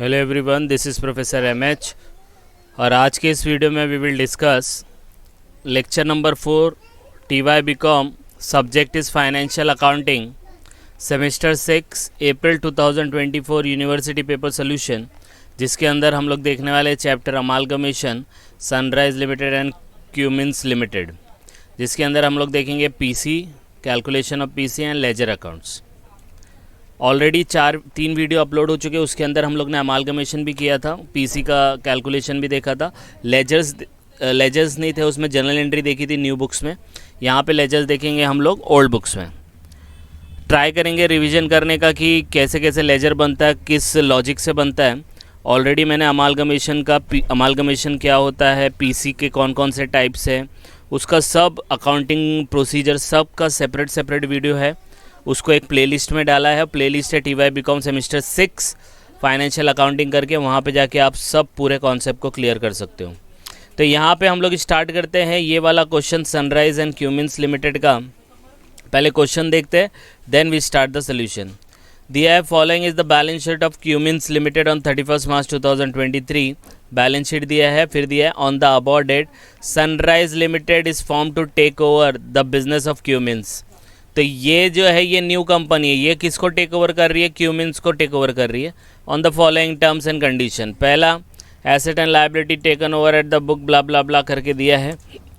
Hello everyone, this is professor MH और आज के इस वीडियो में we will discuss lecture number 4 TY BCom। Subject is financial accounting, semester 6 April 2024 university paper solution, जिसके अंदर हम लोग देखने वाले chapter amalgamation, Sunrise limited and Cummins limited, जिसके अंदर हम लोग देखेंगे PC, calculation of PC and ledger accounts. Already 3 video upload हो चुके हैं, उसके अंदर हम लोग ने अमालगमेशन भी किया था, पीसी का कैलकुलेशन भी देखा था, लेजर्स नहीं थे उसमें, जनरल एंट्री देखी थी न्यू बुक्स में। यहाँ पे लेजर्स देखेंगे हम लोग ओल्ड बुक्स में। ट्राई करेंगे रिवीजन करने का कि कैसे कैसे लेजर बनता है, किस लॉजिक से बनता है। ऑलरेडी मैंने अमालगमेशन क्या होता है, पीसी के कौन कौन से टाइप्स है, उसका सब अकाउंटिंग प्रोसीजर सब का सेपरेट वीडियो है, उसको एक प्लेलिस्ट में डाला है। प्लेलिस्ट है TY BCom semester 6 financial accounting करके, वहाँ पे जाके आप सब पूरे कॉन्सेप्ट को क्लियर कर सकते हो। तो यहाँ पे हम लोग स्टार्ट करते हैं ये वाला question Sunrise and Cummins limited का। पहले क्वेश्चन देखते हैं, then we start the solution. दिया है following is the balance sheet of Cummins limited on 31 March 2023। Balance sheet दिया है, फिर दिया है on the above date Sunrise limited is form to take over the business of Cummins. तो ये जो है ये न्यू कंपनी है, ये किसको टेक ओवर कर रही है, क्यूमिंस को टेक ओवर कर रही है। On the following terms and condition, पहला asset and liability taken over at the book blah blah blah करके दिया है।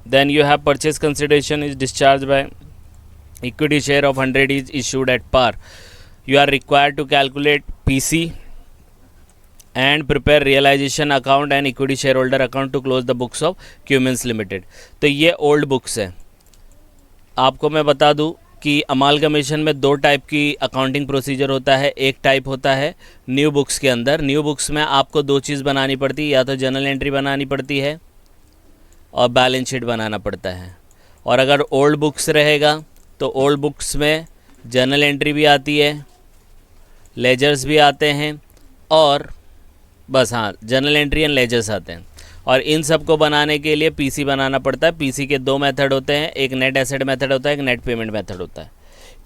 Then you have purchase consideration is discharge by equity share of 100 is issued at par. You are required to calculate PC and prepare realisation account and equity share holder account to close the books of Cummins limited. तो ये old books है। आपको मैं बता दूं कि amalgamation में 2 type की अकाउंटिंग प्रोसीजर होता है। एक टाइप होता है न्यू बुक्स के अंदर। न्यू बुक्स में आपको 2 चीज़ बनानी पड़ती है, या तो जनरल एंट्री बनानी पड़ती है और बैलेंस शीट बनाना पड़ता है। और अगर ओल्ड बुक्स रहेगा तो ओल्ड बुक्स में जनरल एंट्री भी आती है, लेजर्स भी आते हैं, और बस हाँ जनरल एंट्री एंड लेजर्स आते हैं। और इन सब को बनाने के लिए पीसी बनाना पड़ता है। पीसी के 2 मेथड होते हैं, एक नेट एसेट मेथड होता है, एक नेट पेमेंट मेथड होता है।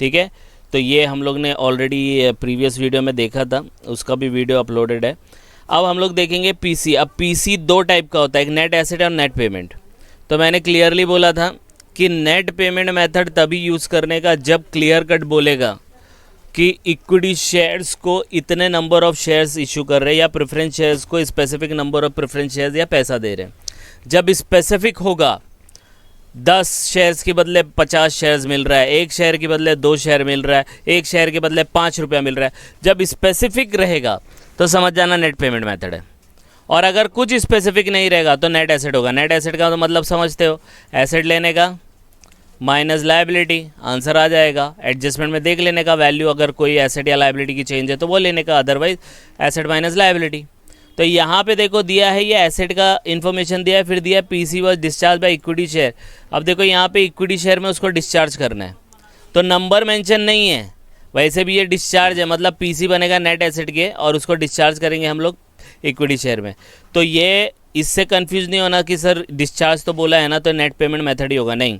ठीक है, तो ये हम लोग ने ऑलरेडी प्रीवियस वीडियो में देखा था, उसका भी वीडियो अपलोडेड है। अब हम लोग देखेंगे पीसी। अब पीसी 2 टाइप का होता है, एक नेट एसेट और नेट पेमेंट। तो मैंने क्लियरली बोला था कि नेट पेमेंट मेथड तभी यूज़ करने का जब क्लियर कट बोलेगा कि इक्विटी शेयर्स को इतने नंबर ऑफ शेयर्स इशू कर रहे हैं, या प्रेफरेंस शेयर्स को specific number of preference shares या पैसा दे रहे हैं। जब स्पेसिफिक होगा 10 शेयर्स के बदले 50 शेयर्स मिल रहा है, 1 शेयर के बदले 2 शेयर मिल रहा है, 1 शेयर के बदले 5 रुपया मिल रहा है, जब स्पेसिफिक रहेगा तो समझ जाना नेट पेमेंट मेथड है। और अगर कुछ स्पेसिफिक नहीं रहेगा तो नेट एसेट होगा। नेट एसेट का तो मतलब समझते हो, एसेट लेने का माइनस लायबिलिटी, आंसर आ जाएगा। एडजस्टमेंट में देख लेने का वैल्यू, अगर कोई एसेट या लायबिलिटी की चेंज है तो वो लेने का, अदरवाइज एसेट माइनस लायबिलिटी। तो यहाँ पे देखो दिया है ये एसेट का इन्फॉर्मेशन दिया है, फिर दिया है PC was discharge by equity share. अब देखो यहाँ पे इक्विटी शेयर में उसको डिस्चार्ज करना है, तो नंबर मेंशन नहीं है, वैसे भी ये डिस्चार्ज है, मतलब पीसी बनेगा नेट एसेट के और उसको डिस्चार्ज करेंगे हम लोग इक्विटी शेयर में। तो ये इससे कन्फ्यूज नहीं होना कि सर डिस्चार्ज तो बोला है ना तो नेट पेमेंट मेथड ही होगा, नहीं।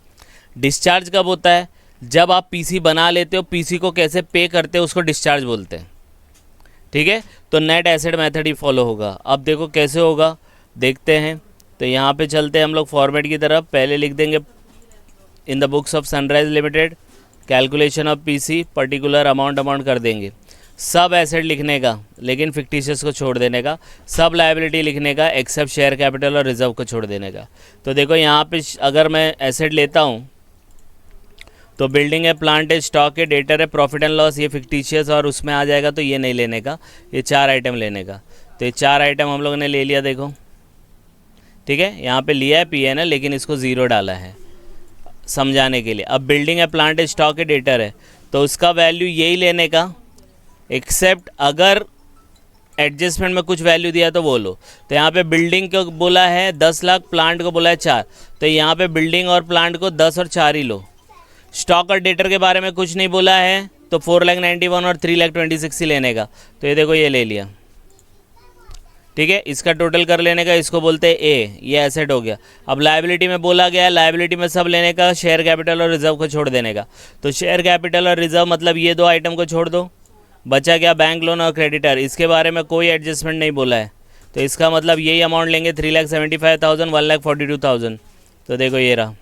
डिस्चार्ज कब होता है, जब आप पीसी बना लेते हो, पीसी को कैसे पे करते हो उसको डिस्चार्ज बोलते हैं। ठीक है, तो नेट एसेट मेथड ही फॉलो होगा। अब देखो कैसे होगा, देखते हैं। तो यहाँ पे चलते हैं हम लोग फॉर्मेट की तरफ। पहले लिख देंगे in the books of Sunrise limited calculation of PC particular amount कर देंगे। सब एसेट लिखने का, लेकिन फिक्टिशियस को छोड़ देने का। सब लायबिलिटी लिखने का, एक्सेप्ट शेयर कैपिटल और रिजर्व को छोड़ देने का। तो देखो यहाँ पे अगर मैं एसेट लेता हूँ तो बिल्डिंग है, प्लांट है, स्टॉक है, डेटर है, प्रॉफिट एंड लॉस, ये फिक्टिशियस और उसमें आ जाएगा, तो ये नहीं लेने का, ये 4 आइटम लेने का। तो ये 4 आइटम हम लोगों ने ले लिया, देखो ठीक है। यहाँ पे लिया है PNL, लेकिन इसको 0 डाला है समझाने के लिए। अब बिल्डिंग है, प्लांट है, स्टॉक है, डेटर है, तो उसका वैल्यू यही लेने का, एक्सेप्ट अगर एडजस्टमेंट में कुछ वैल्यू दिया तो वो लो। तो यहाँ पे बिल्डिंग को बोला है 10 लाख, प्लांट को बोला है 4, तो यहाँ पे बिल्डिंग और प्लांट को 10 और 4 ही लो। स्टॉक और डेटर के बारे में कुछ नहीं बोला है, तो 4,91,000 और 3,26,000 ही लेने का। तो ये देखो ये ले लिया, ठीक है। इसका टोटल कर लेने का, इसको बोलते हैं ए, ये एसेट हो गया। अब लायबिलिटी में बोला गया है, लायबिलिटी में सब लेने का, शेयर कैपिटल और रिजर्व को छोड़ देने का। तो शेयर कैपिटल और रिजर्व मतलब ये 2 आइटम को छोड़ दो, बचा क्या बैंक लोन और क्रेडिटर, इसके बारे में कोई एडजस्टमेंट नहीं बोला है, तो इसका मतलब यही अमाउंट लेंगे 3,75,000, 1,42,000। तो देखो ये रहा,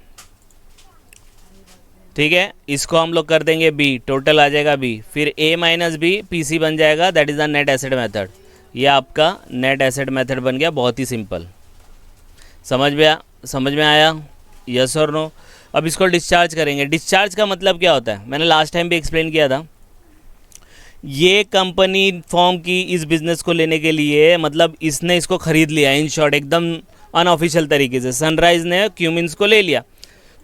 ठीक है, इसको हम लोग कर देंगे बी, टोटल आ जाएगा बी, फिर ए माइनस बी पीसी बन जाएगा, that is the net asset method. ये आपका नेट एसेट मेथड बन गया, बहुत ही सिंपल। समझ में आया, यस और नो। अब इसको डिस्चार्ज करेंगे। डिस्चार्ज का मतलब क्या होता है, मैंने लास्ट टाइम भी एक्सप्लेन किया था। ये कंपनी फॉर्म की इस बिज़नेस को लेने के लिए, मतलब इसने इसको ख़रीद लिया, इन शॉर्ट एकदम अनऑफिशियल तरीके से सनराइज़ ने क्यूमिंस को ले लिया।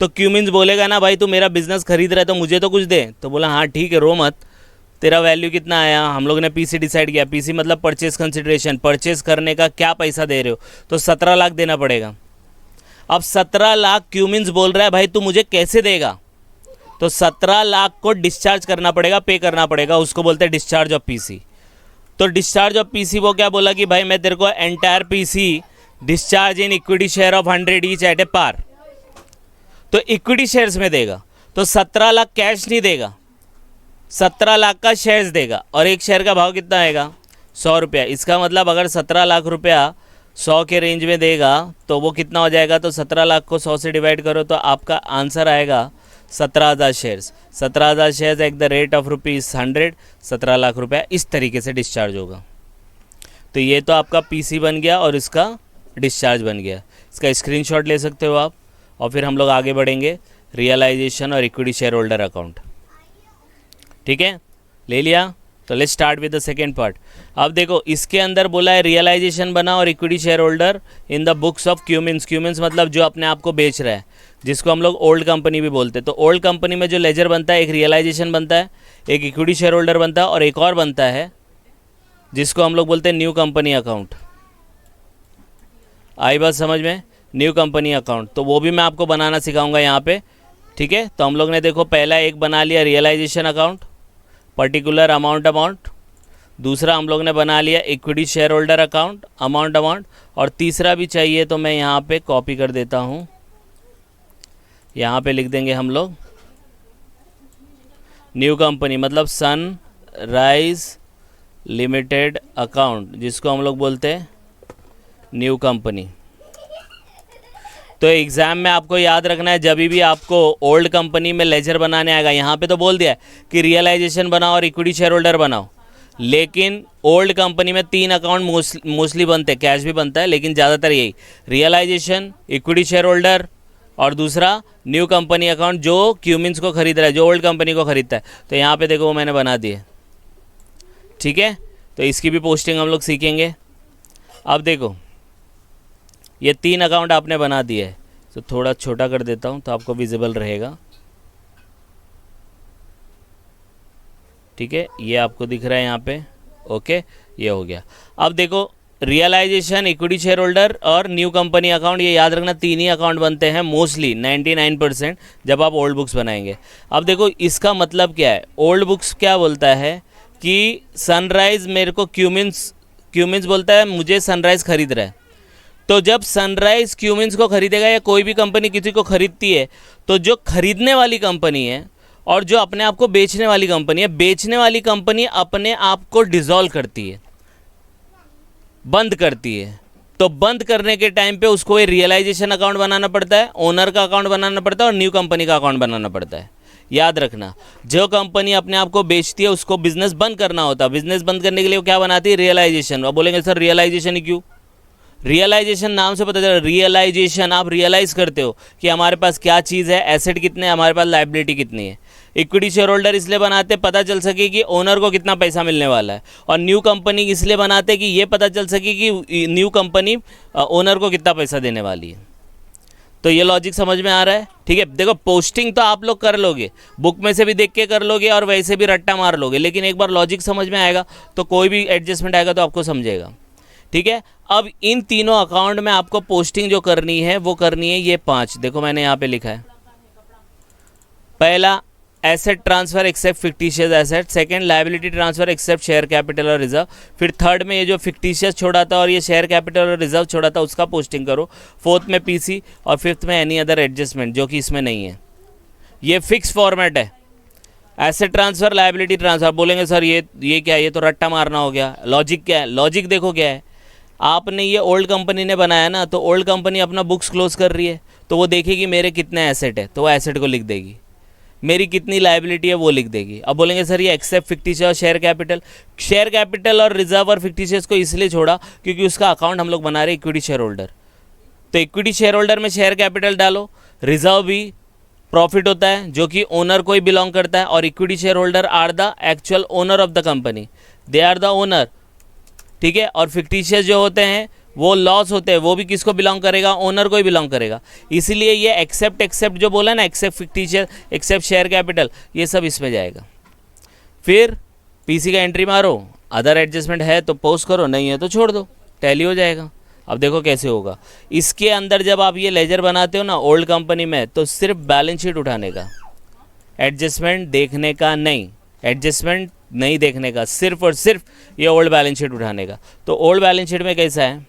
तो क्यूमिंस बोलेगा ना भाई तू मेरा बिज़नेस खरीद रहा है तो मुझे तो कुछ दे, तो बोला हाँ ठीक है, रो मत, तेरा वैल्यू कितना आया, हम लोग ने पीसी डिसाइड किया। पीसी मतलब परचेज कंसिडरेशन, परचेज करने का क्या पैसा दे रहे हो, तो 17 लाख देना पड़ेगा। अब 17 लाख क्यूमिंस बोल रहा है भाई तू मुझे कैसे देगा, तो 17 लाख को डिस्चार्ज करना पड़ेगा, पे करना पड़ेगा, उसको बोलते हैं डिस्चार्ज ऑफ पीसी। तो डिस्चार्ज ऑफ पीसी वो क्या बोला कि भाई मैं तेरे को entire PC discharge in equity share of 100 each at a par, तो इक्विटी शेयर्स में देगा। तो 17 लाख कैश नहीं देगा, 17 लाख का शेयर्स देगा, और एक शेयर का भाव कितना आएगा, 100 रुपया। इसका मतलब अगर 17 लाख रुपया 100 के रेंज में देगा तो वो कितना हो जाएगा, तो 17 लाख को 100 से डिवाइड करो तो आपका आंसर आएगा 17,000 shares. 17,000 shares at the rate of ₹100, 17 lakh रुपया इस तरीके से डिस्चार्ज होगा। तो ये तो आपका पीसी बन गया और इसका डिस्चार्ज बन गया। इसका स्क्रीनशॉट ले सकते हो आप, और फिर हम लोग आगे बढ़ेंगे रियलाइजेशन और इक्विटी शेयर होल्डर अकाउंट। ठीक है, ले लिया। तो let's start with the second part. अब देखो इसके अंदर बोला है रियलाइजेशन बना और equity share holder in the books of Cummins. Cummins मतलब जो अपने आप को बेच रहा है, जिसको हम लोग ओल्ड कंपनी भी बोलते हैं। तो ओल्ड कंपनी में जो लेजर बनता है, एक रियलाइजेशन बनता है, एक इक्विटी शेयर होल्डर बनता है, और एक और बनता है जिसको हम लोग बोलते हैं न्यू कंपनी अकाउंट। आई बात समझ में, न्यू कंपनी अकाउंट। तो वो भी मैं आपको बनाना सिखाऊंगा यहाँ पे। ठीक है, तो हम लोग ने देखो पहला एक बना लिया रियलाइजेशन अकाउंट, पर्टिकुलर अमाउंट। दूसरा हम लोग ने बना लिया equity share holder account, amount. और तीसरा भी चाहिए तो मैं यहाँ पे कॉपी कर देता हूँ, यहाँ पे लिख देंगे हम लोग न्यू कंपनी, मतलब सनराइज लिमिटेड अकाउंट, जिसको हम लोग बोलते हैं न्यू कंपनी। तो एग्ज़ाम में आपको याद रखना है, जब भी आपको ओल्ड कंपनी में लेजर बनाने आएगा, यहाँ पे तो बोल दिया है कि रियलाइजेशन बनाओ और इक्विटी शेयर होल्डर बनाओ, लेकिन ओल्ड कंपनी में 3 अकाउंट मोस्टली बनते हैं, कैश भी बनता है, लेकिन ज़्यादातर यही रियलाइजेशन, इक्विटी शेयर होल्डर और दूसरा न्यू कंपनी अकाउंट जो क्यूमिंस को खरीद रहा है, जो ओल्ड कंपनी को खरीदता है। तो यहाँ पे देखो वो मैंने बना दिए। ठीक है, तो इसकी भी पोस्टिंग हम लोग सीखेंगे। अब देखो ये 3 अकाउंट आपने बना दिए है, तो थोड़ा छोटा कर देता हूँ तो आपको विजिबल रहेगा। ठीक है, ये आपको दिख रहा है यहाँ पे। ओके, ये हो गया। अब देखो रियलाइजेशन, इक्विटी शेयर होल्डर और न्यू कंपनी अकाउंट, ये याद रखना 3 ही अकाउंट बनते हैं मोस्टली 99% जब आप ओल्ड बुक्स बनाएंगे। अब देखो इसका मतलब क्या है, ओल्ड बुक्स क्या बोलता है कि सनराइज़ मेरे को क्यूमिंस बोलता है मुझे सनराइज़ खरीद रहा है। तो जब सनराइज़ क्यूमिंस को खरीदेगा या कोई भी कंपनी किसी को खरीदती है, तो जो खरीदने वाली कंपनी है और जो अपने आप को बेचने वाली कंपनी है, बेचने वाली कंपनी अपने आप को डिसॉल्व करती है, बंद करती है। तो बंद करने के टाइम पे उसको ये रियलाइजेशन अकाउंट बनाना पड़ता है, ओनर का अकाउंट बनाना पड़ता है और न्यू कंपनी का अकाउंट बनाना पड़ता है। याद रखना, जो कंपनी अपने आप को बेचती है उसको बिजनेस बंद करना होता है। बिजनेस बंद करने के लिए वो क्या बनाती है, रियलाइजेशन। अब बोलेंगे सर रियलाइजेशन क्यों, रियलाइजेशन नाम से पता चला, रियलाइजेशन आप रियलाइज़ करते हो कि हमारे पास क्या चीज़ है, एसेट कितने, हमारे पास लायबिलिटी कितनी है। इक्विटी शेयर होल्डर इसलिए बनाते पता चल सके कि ओनर को कितना पैसा मिलने वाला है, और न्यू कंपनी इसलिए बनाते कि ये पता चल सके कि न्यू कंपनी ओनर को कितना पैसा देने वाली है। तो ये लॉजिक समझ में आ रहा है। ठीक है, देखो पोस्टिंग तो आप लोग कर लोगे, बुक में से भी देख के कर लोगे और वैसे भी रट्टा मार लोगे, लेकिन एक बार लॉजिक समझ में आएगा तो कोई भी एडजस्टमेंट आएगा तो आपको समझेगा। ठीक है, अब इन तीनों अकाउंट में आपको पोस्टिंग जो करनी है वो करनी है ये 5। देखो मैंने यहाँ पे लिखा है, पहला asset transfer except fictitious asset, second liability transfer except share capital और रिजर्व, फिर थर्ड में ये जो फिक्टिशियस छोड़ा था और ये शेयर कैपिटल और रिजर्व छोड़ा था उसका पोस्टिंग करो, फोर्थ में पीसी और फिफ्थ में एनी अदर एडजस्टमेंट जो कि इसमें नहीं है। ये फिक्स फॉर्मेट है, एसेट ट्रांसफ़र, लायबिलिटी ट्रांसफ़र। बोलेंगे सर ये क्या है, ये तो रट्टा मारना हो गया। लॉजिक क्या है? लॉजिक देखो क्या है, आपने ये ओल्ड कंपनी ने बनाया ना, तो ओल्ड कंपनी अपना बुक्स क्लोज कर रही है, तो वो देखेगी मेरे कितने एसेट है, तो वो एसेट को लिख देगी। मेरी कितनी लायबिलिटी है वो लिख देगी। अब बोलेंगे सर ये एक्सेप्ट फिक्टिशियस और शेयर कैपिटल। शेयर कैपिटल और रिजर्व और फिक्टिशियस को इसलिए छोड़ा क्योंकि उसका अकाउंट हम लोग बना रहे इक्विटी शेयर होल्डर। तो इक्विटी शेयर होल्डर में शेयर कैपिटल डालो, रिजर्व भी प्रॉफिट होता है जो कि ओनर को ही बिलोंग करता है, और equity share holder are the actual owner of the company, they are the owner. ठीक है, और फिक्टिशियस जो होते हैं वो लॉस होते हैं, वो भी किसको बिलोंग करेगा? ओनर को ही बिलोंग करेगा। इसीलिए ये एक्सेप्ट जो बोला ना, except fictitious, except share capital, ये सब इसमें जाएगा। फिर पीसी का एंट्री मारो, अदर एडजस्टमेंट है तो पोस्ट करो, नहीं है तो छोड़ दो, टैली हो जाएगा। अब देखो कैसे होगा। इसके अंदर जब आप ये लेजर बनाते हो ना ओल्ड कंपनी में, तो सिर्फ बैलेंस शीट उठाने का, एडजस्टमेंट देखने का नहीं, एडजस्टमेंट नहीं देखने का, सिर्फ और सिर्फ ये ओल्ड बैलेंस शीट उठाने का। तो ओल्ड बैलेंस शीट में कैसा है,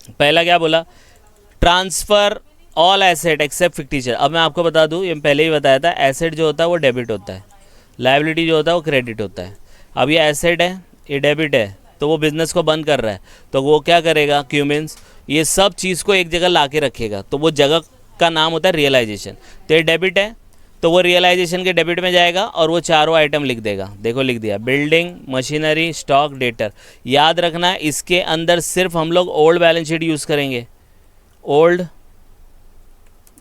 पहला क्या बोला, transfer all asset except fictitious. अब मैं आपको बता दूं, ये पहले ही बताया था, एसेट जो होता है वो डेबिट होता है, लायबिलिटी जो होता है वो क्रेडिट होता है। अब ये एसेट है, ये डेबिट है, तो वो बिज़नेस को बंद कर रहा है, तो वो क्या करेगा, क्यूमेंस ये सब चीज़ को एक जगह ला के रखेगा, तो वो जगह का नाम होता है रियलाइजेशन। तो ये डेबिट है, तो वो रियलाइजेशन के डेबिट में जाएगा और वो चारों आइटम लिख देगा। देखो लिख दिया, बिल्डिंग, मशीनरी, स्टॉक, डेटर। याद रखना इसके अंदर सिर्फ हम लोग ओल्ड बैलेंस शीट यूज़ करेंगे, ओल्ड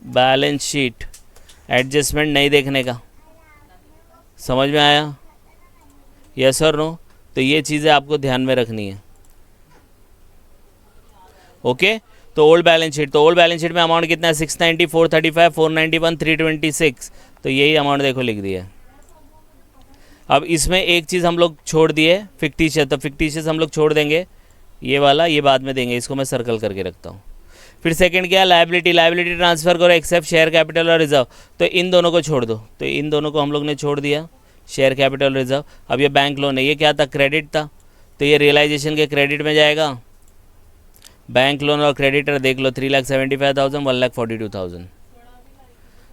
बैलेंस शीट, एडजस्टमेंट नहीं देखने का। समझ में आया? यस और नो? तो ये चीज़ें आपको ध्यान में रखनी है। ओके, तो ओल्ड बैलेंस शीट, तो ओल्ड बैलेंस शीट में अमाउंट कितना है, 690, 435, 491, 326, तो यही अमाउंट देखो लिख दिया है। अब इसमें एक चीज़ हम लोग छोड़ दिए, फिक्टिशियस, तो फिक्टिशियस हम लोग छोड़ देंगे, ये वाला ये बाद में देंगे, इसको मैं सर्कल करके रखता हूँ। फिर सेकंड क्या है, लायबिलिटी, लायबिलिटी ट्रांसफ़र करो एक्सेप्ट शेयर कैपिटल और रिजर्व, तो इन दोनों को छोड़ दो, तो इन दोनों को हम लोग ने छोड़ दिया, शेयर कैपिटल रिजर्व। अब ये बैंक लोन है, ये क्या था, क्रेडिट था, तो ये रियलाइजेशन के क्रेडिट में जाएगा। बैंक लोन और क्रेडिटर देख लो, 3,75,000, 1,42,000,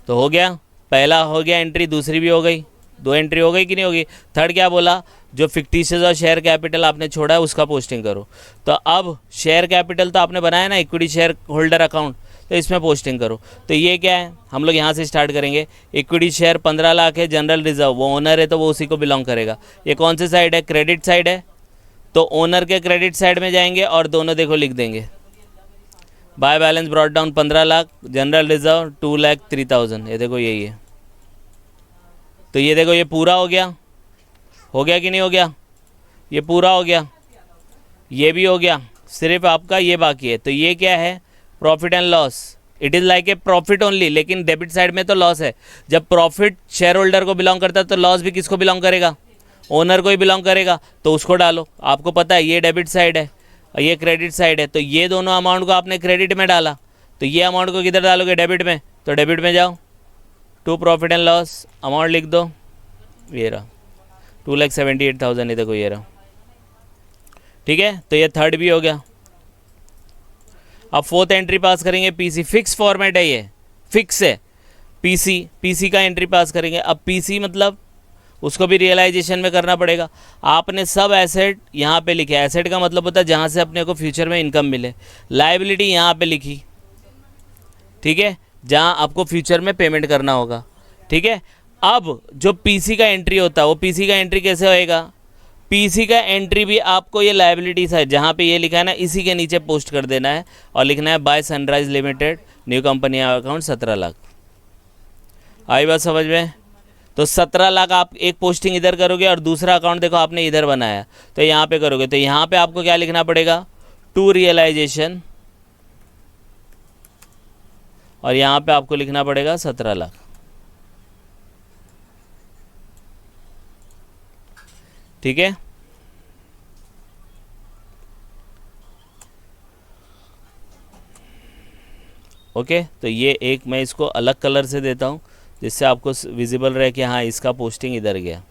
तो हो गया, पहला हो गया एंट्री, दूसरी भी हो गई, दो एंट्री हो गई कि नहीं होगी। थर्ड क्या बोला, जो फिक्टिशियस और शेयर कैपिटल आपने छोड़ा है उसका पोस्टिंग करो। तो अब शेयर कैपिटल तो आपने बनाया ना, इक्विटी शेयर होल्डर अकाउंट, तो इसमें पोस्टिंग करो। तो ये क्या है, हम लोग यहाँ से स्टार्ट करेंगे। इक्विटी शेयर 15 लाख है, जनरल रिजर्व, वो ओनर है तो वो उसी को बिलोंग करेगा। ये कौन सी साइड है, क्रेडिट साइड है, तो ओनर के क्रेडिट साइड में जाएंगे और दोनों देखो लिख देंगे। By balance brought down 15 lakh, general reserve 2,03,000, ये देखो यही है। तो ये देखो ये पूरा हो गया कि नहीं हो गया, ये पूरा हो गया, ये भी हो गया, सिर्फ आपका ये बाकी है। तो ये क्या है, profit and loss, it is like a profit only, लेकिन डेबिट साइड में तो लॉस है। जब प्रॉफिट शेयर होल्डर को बिलोंग करता है तो लॉस भी किसको बिलोंग करेगा, ओनर को ही बिलोंग करेगा, तो उसको डालो। आपको पता है ये डेबिट साइड है और ये क्रेडिट साइड है, तो ये दोनों अमाउंट को आपने क्रेडिट में डाला, तो ये अमाउंट को किधर डालोगे, डेबिट में, तो डेबिट में जाओ, to profit and loss, amount लिख दो, ये रहा 2,78,000, ये देखो ये रहा। ठीक है, तो ये थर्ड भी हो गया। अब फोर्थ एंट्री पास करेंगे, पीसी, फिक्स फॉर्मेट है, ये फिक्स है, पीसी का एंट्री पास करेंगे। अब पीसी मतलब उसको भी रियलाइजेशन में करना पड़ेगा। आपने सब एसेट यहाँ पे लिखे, एसेट का मतलब होता है जहाँ से अपने को फ्यूचर में इनकम मिले। लायबिलिटी यहाँ पे लिखी, ठीक है, जहाँ आपको फ्यूचर में पेमेंट करना होगा। ठीक है, अब जो पीसी का एंट्री होता है, वो पीसी का एंट्री कैसे होएगा, पीसी का एंट्री भी आपको ये लायबिलिटी साइड जहाँ पे ये लिखा है ना, इसी के नीचे पोस्ट कर देना है और लिखना है by Sunrise limited new company account 17 lakh. आई बात समझ में? तो 17 लाख आप एक पोस्टिंग इधर करोगे और दूसरा अकाउंट देखो आपने इधर बनाया, तो यहाँ पे करोगे, तो यहाँ पे आपको क्या लिखना पड़ेगा, टू रियलाइजेशन, और यहाँ पे आपको लिखना पड़ेगा 17 लाख। ठीक है, ओके। तो ये एक मैं इसको अलग कलर से देता हूँ जिससे आपको विजिबल रहे कि हाँ इसका पोस्टिंग इधर गया।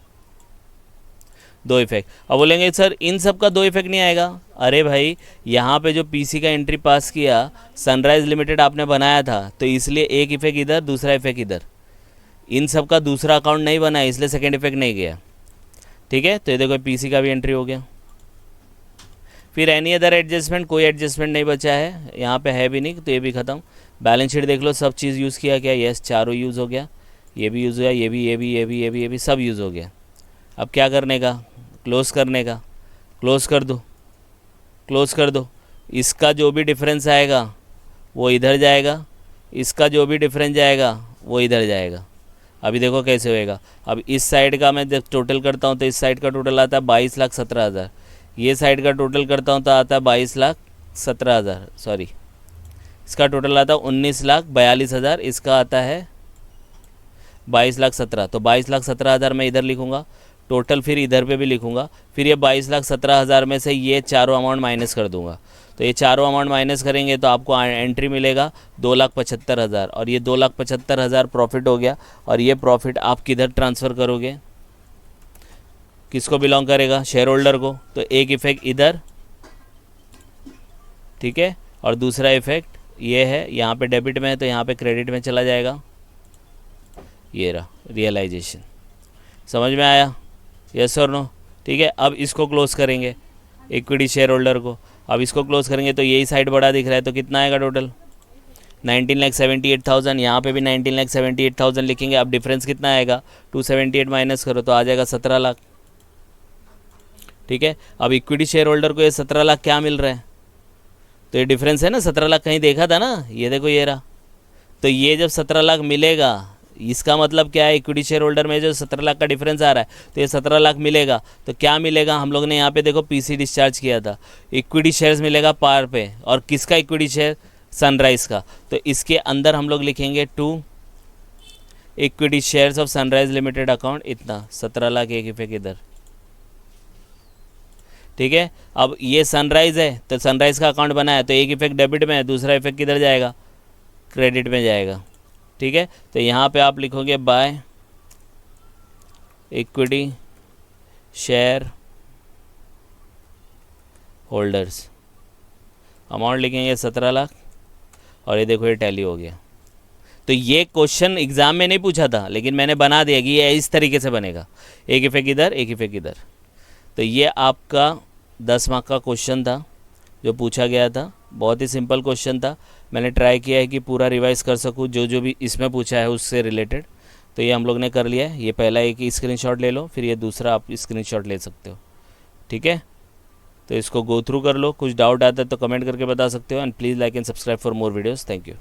दो इफेक्ट। अब बोलेंगे सर इन सब का दो इफेक्ट नहीं आएगा। अरे भाई यहाँ पे जो पीसी का एंट्री पास किया, सनराइज लिमिटेड आपने बनाया था, तो इसलिए एक इफेक्ट इधर, दूसरा इफेक्ट इधर। इन सब का दूसरा अकाउंट नहीं बना है, इसलिए सेकेंड इफेक्ट नहीं गया। ठीक है, तो ये देखो पीसी का भी एंट्री हो गया। फिर एनी अदर एडजस्टमेंट, कोई एडजस्टमेंट नहीं बचा है, यहाँ पे है भी नहीं, तो ये भी ख़त्म। बैलेंस शीट देख लो, सब चीज़ यूज़ किया क्या? यस, चारों यूज़ हो गया, ये भी यूज़ हुआ, ये भी, ये भी, ये भी, ये भी, ये भी सब यूज़ हो गया। अब क्या करने का? क्लोज़ करने का। क्लोज़ कर दो, क्लोज़ कर दो। इसका जो भी डिफरेंस आएगा वो इधर जाएगा, इसका जो भी डिफरेंस जाएगा वो इधर जाएगा। अभी देखो कैसे होएगा। अब इस साइड का मैं जब टोटल करता हूँ तो इस साइड का टोटल आता है 22,17,000, ये साइड का टोटल करता हूँ तो आता है 22,17,000, सॉरी इसका टोटल आता है 19,42,000, इसका आता है 22,17,000। तो 22,17,000 मैं इधर लिखूँगा टोटल, फिर इधर पे भी लिखूँगा, फिर ये 22,17,000 में से ये चारों अमाउंट माइनस कर दूँगा। तो ये चारों अमाउंट माइनस करेंगे तो आपको एंट्री मिलेगा 2,75,000, और ये 2,75,000 प्रॉफिट हो गया। और ये प्रॉफिट आप किधर ट्रांसफ़र करोगे? किसको बिलोंग करेगा? शेयर होल्डर को। तो एक इफेक्ट इधर, ठीक है, और दूसरा इफेक्ट ये है, यहाँ पे डेबिट में है तो यहाँ पे क्रेडिट में चला जाएगा। ये रहा रियलाइजेशन। समझ में आया? यस और नो? ठीक है, अब इसको क्लोज करेंगे, इक्विटी शेयर होल्डर को। अब इसको क्लोज करेंगे तो यही साइड बड़ा दिख रहा है, तो कितना आएगा टोटल? 19,78,000। यहाँ पे भी 19,78,000 लिखेंगे। अब डिफरेंस कितना आएगा? 278 माइनस करो तो आ जाएगा 17 लाख। ठीक है, अब इक्विटी शेयर होल्डर को ये 17 लाख क्या मिल रहा है? तो ये डिफरेंस है ना, 17 लाख कहीं देखा था ना, ये देखो ये रहा। तो ये जब 17 लाख मिलेगा, इसका मतलब क्या है? इक्विटी शेयर होल्डर में जो 17 लाख का डिफरेंस आ रहा है, तो ये 17 लाख मिलेगा। तो क्या मिलेगा? हम लोग ने यहाँ पे देखो पीसी डिस्चार्ज किया था, इक्विटी शेयर्स मिलेगा पार पे। और किसका इक्विटी शेयर? सनराइज़ का। तो इसके अंदर हम लोग लिखेंगे to equity shares of Sunrise limited account, इतना 17 लाख एक इफेक्ट इधर। ठीक है, अब ये सनराइज़ है तो सनराइज़ का अकाउंट बना है, तो एक इफेक्ट डेबिट में है, दूसरा इफेक्ट किधर जाएगा? क्रेडिट में जाएगा। ठीक है, तो यहाँ पे आप लिखोगे bye equity share holders, amount लिखेंगे 17 लाख, और ये देखो ये टैली हो गया। तो ये क्वेश्चन एग्ज़ाम में नहीं पूछा था, लेकिन मैंने बना दिया कि ये इस तरीके से बनेगा, एक इफेक्ट इधर, एक इफेक्ट इधर। तो ये आपका 10 मार्क का क्वेश्चन था जो पूछा गया था। बहुत ही सिंपल क्वेश्चन था, मैंने ट्राई किया है कि पूरा रिवाइज़ कर सकूं जो जो भी इसमें पूछा है उससे रिलेटेड। तो ये हम लोग ने कर लिया है। ये पहला एक स्क्रीनशॉट ले लो, फिर ये दूसरा आप स्क्रीनशॉट ले सकते हो। ठीक है, तो इसको गो थ्रू कर लो। कुछ डाउट आता है तो कमेंट करके बता सकते हो। And please like and subscribe for more videos. Thank you.